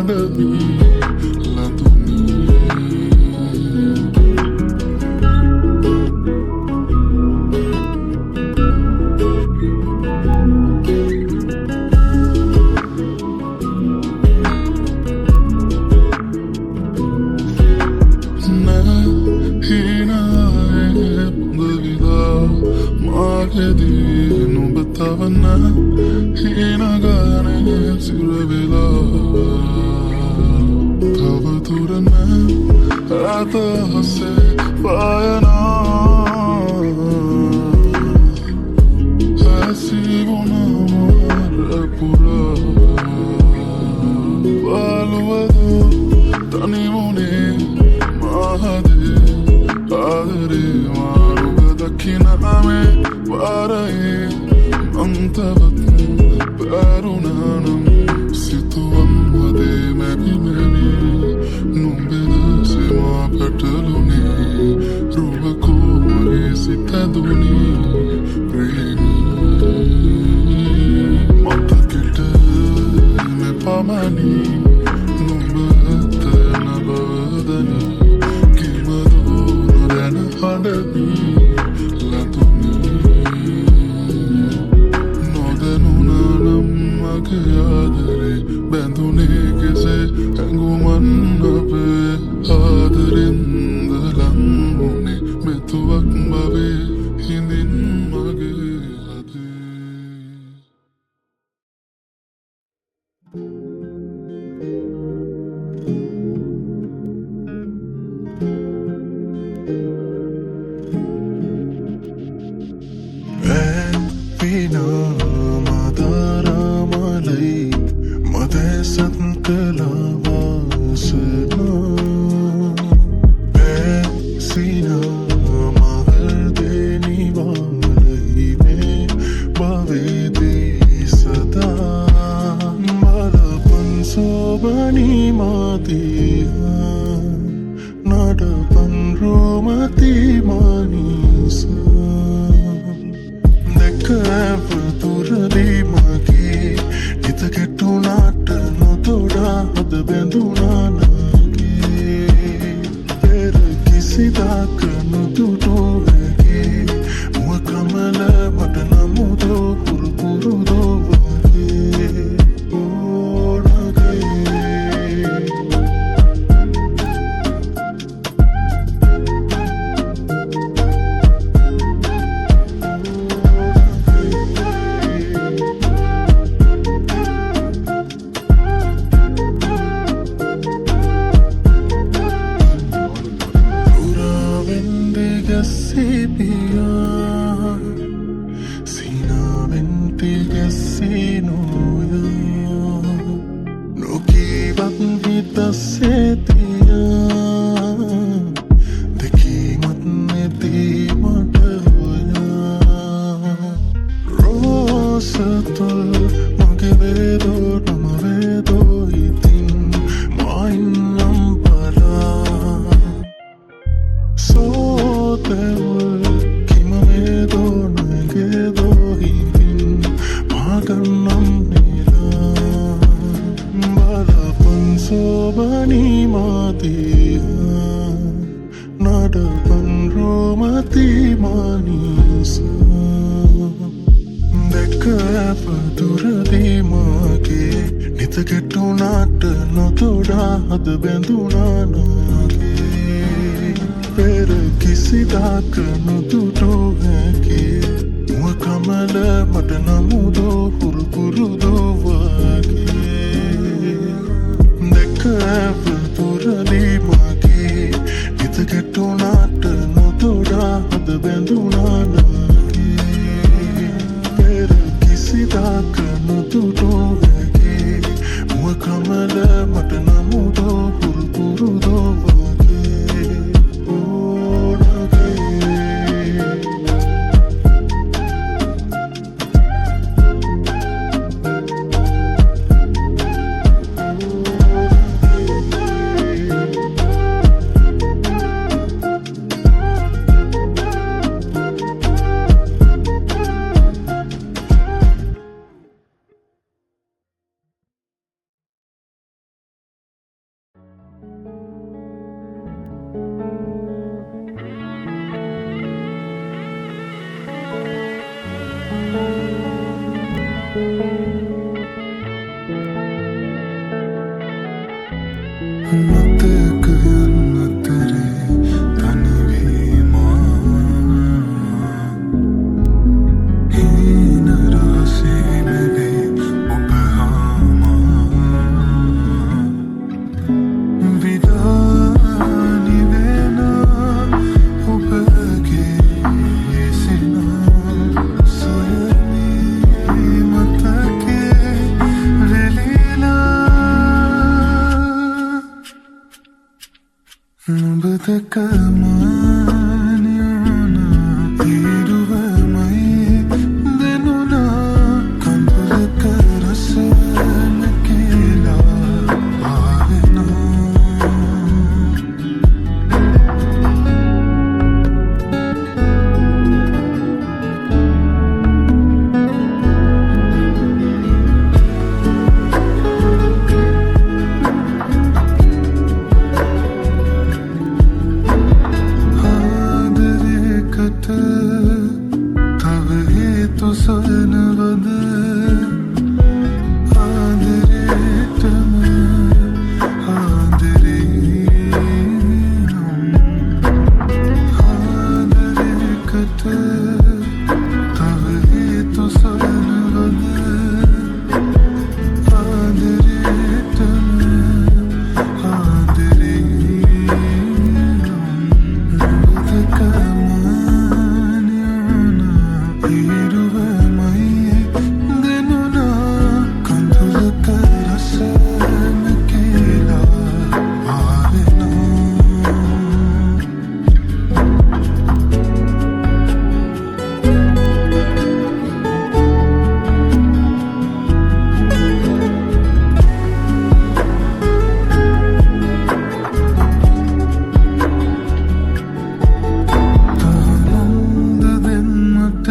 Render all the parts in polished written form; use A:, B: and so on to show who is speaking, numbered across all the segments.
A: හඬවි ලඳුනි නුඹතවන්න හිනගානේ සිරවෙලා තවතුරන අතහසේ පායනා හැසිවුණමරපුරා බලුවදු තනිමුණේ මහදේ ආදරේ මාරුග දකිනමේ वाराए अंतवत पैरुनानम सितुवम वदे मैं भी नुंबेदा से माँ पटलुने रूह को मरे सिता दुनी प्रेमी मत किट में पामानी नुंबत नबदनी किमदो नरन हंडनी आदरे बैंदुने कैसे अंगुमन पे आदरिंद लंगुने मैं तो अकबावे हिंदिन मगे आदे මතකයන් අතරේ තනිවීමා හීන රහසේ නෙවේ ඔබ හාමා විදානි වෙන ඔබගේ සිනා සොයමි මතකේ වෙලිලා නුඹදක මාන්‍යනා ඉරුවමයි දෙනුනා කඳුලක රස නැකිලා ආවෙනා ආදරේකට තව හේතු සොයනවද ආදරේටම ආදරේ ආදරේකට තව හේතු සොයනවද ආදරේටම ආදරේ නුඹදක මාන්‍යනා ඉරුවමයි දෙනුනා කඳුලක රස නැකිලා ආවෙනා ආනන්ද දෙන්නට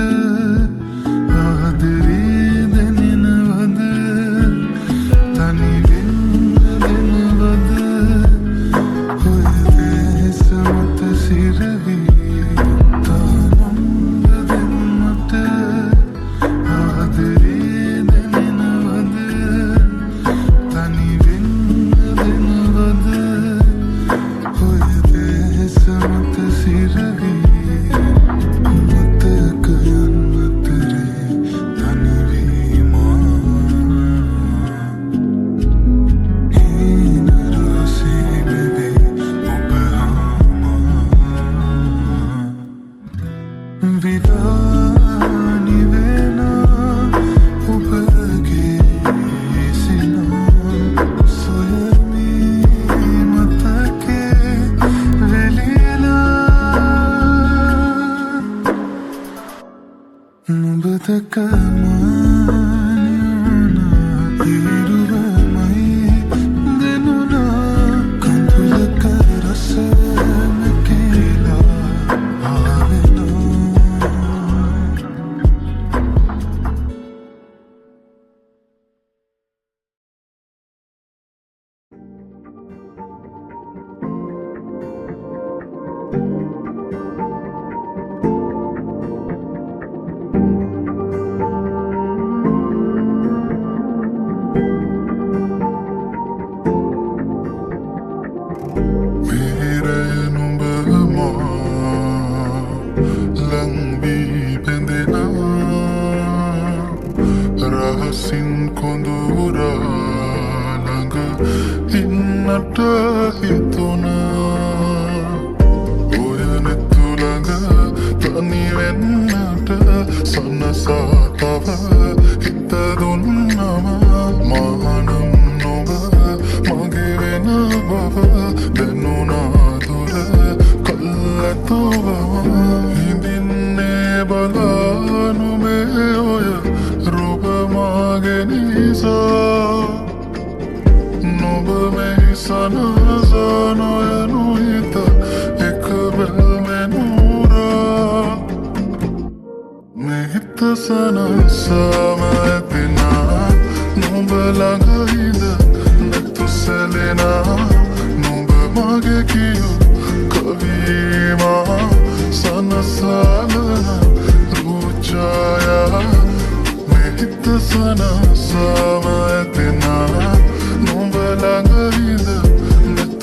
A: ආදරේ දැනෙනවද තනි වෙන්න දෙනවද ඔය වෙහෙස මත සිරවී ආනන්ද දෙන්නට ආදරේ දැනෙනවද තනි වෙන්න දෙනවද ඔය වෙහෙස මත සිරවී මතකයන් අතරේ තනිවීමා හීන රහසේ නෙවේ ඔබ හාමා විදානි වෙන ඔබගේ සිනා සොයමි මතකේ වෙලිලා නුඹදක මාන්‍යනා ඉරුවමයි දෙනුනා කඳුලක රස නැකිලා ආවෙනා Mere නුඹ මා ලං වී බැඳෙනා රහසින් කොඳුරා ළඟ ඉන්නට හිතුණා ඔය නෙතු ළඟ තනි වෙන්නට සනසා තව හිත දුන්නම මානම් නොබ මගේ වෙන බව දැනුණා දුර කල්ැතුව හිඳින්නේ බලානු මේ ඔය රූප මාගේ නිසා නොබ මෙහි සනසා නොයනු හිත එක බැල්මෙනුරා මෙහිත සනසාම ඇතිනා නොබ ළඟ ඉඳ නැතු සැලෙනා නොබ මගේ කියු කවීමා සනසාලන රූචායා මෙහිත සනසාම ඇතිනා නොබ ළඟ ඉඳ නැතු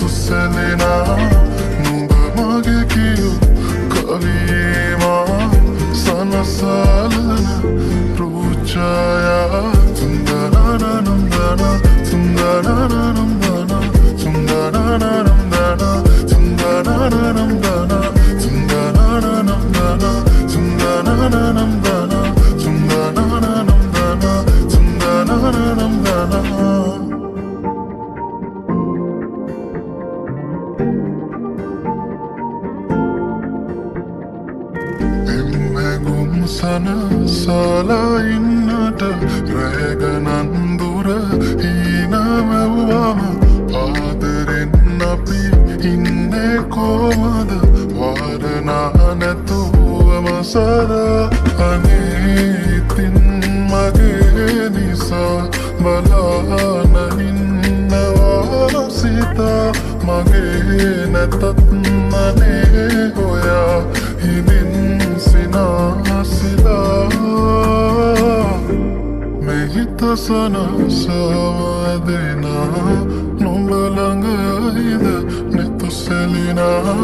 A: බලා ඉන්නට රැගනන්දුර හීනමැව්වම ආදරෙන් අපි ඉන්නේ කොමද වාරනා නැතුවම සදා අනේ ඉතින් මගේ නිසා බලාන ඉන්නවා සිතා මගේ නැතත් අනේ හොයා හිමින් සිනාසිලා මෙහිත සනසාවදෙනා නුඹ ළඟයිද නෙතු සැලිනා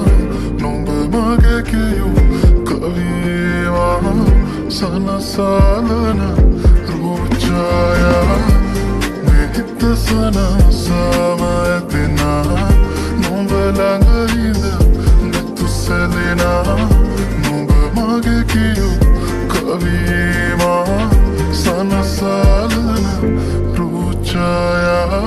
A: නුඹ මගේ කියූ කවීවා සනසාලන රූචායා මෙහිත සනසාවදෙනා නුඹ ළඟයිද නෙතු සැලිනා නුඹ මගේ කියූ කවීවා සනසාලන රූචායා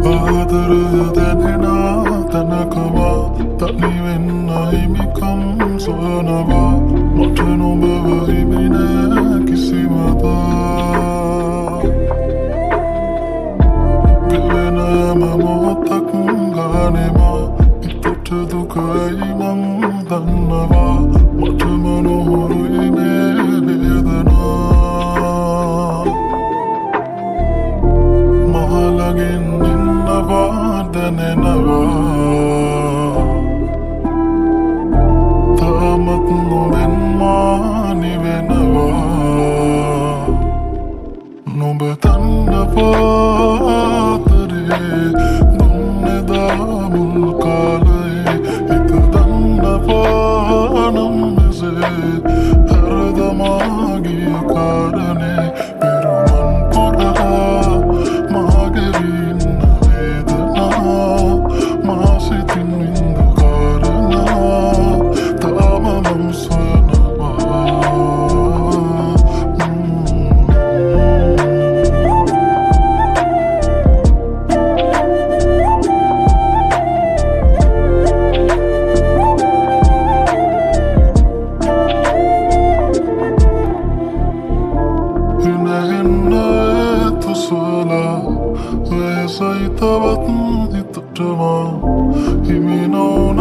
A: ආදරය දැනෙනා තැනකවා තනිවෙන්න හිමිකම් සොයනවා මට නුඹව හිමිනෑ කිසිවදා ගෙවෙන හැම මොහොතක් ගානෙමා හිතට දුකයි මං දන්නවා මටම නොහුරුයි මේ වේදනා මහලගින් දැනෙනවා තාමත් නොබෙන් මානිවෙනවා නුඹ තන්නපාතරේ දුන්නෙදා මුල් කාලේ හිත දන්නපානම් මෙසේ හරදමාගිය කාරණේ පෙරුමන් පුරා මාගෙවින්න මාසිතින් වින්ද කාරණා තාම මම සොයනවා වෙසයි තවත් හිතටම හිමි නොවන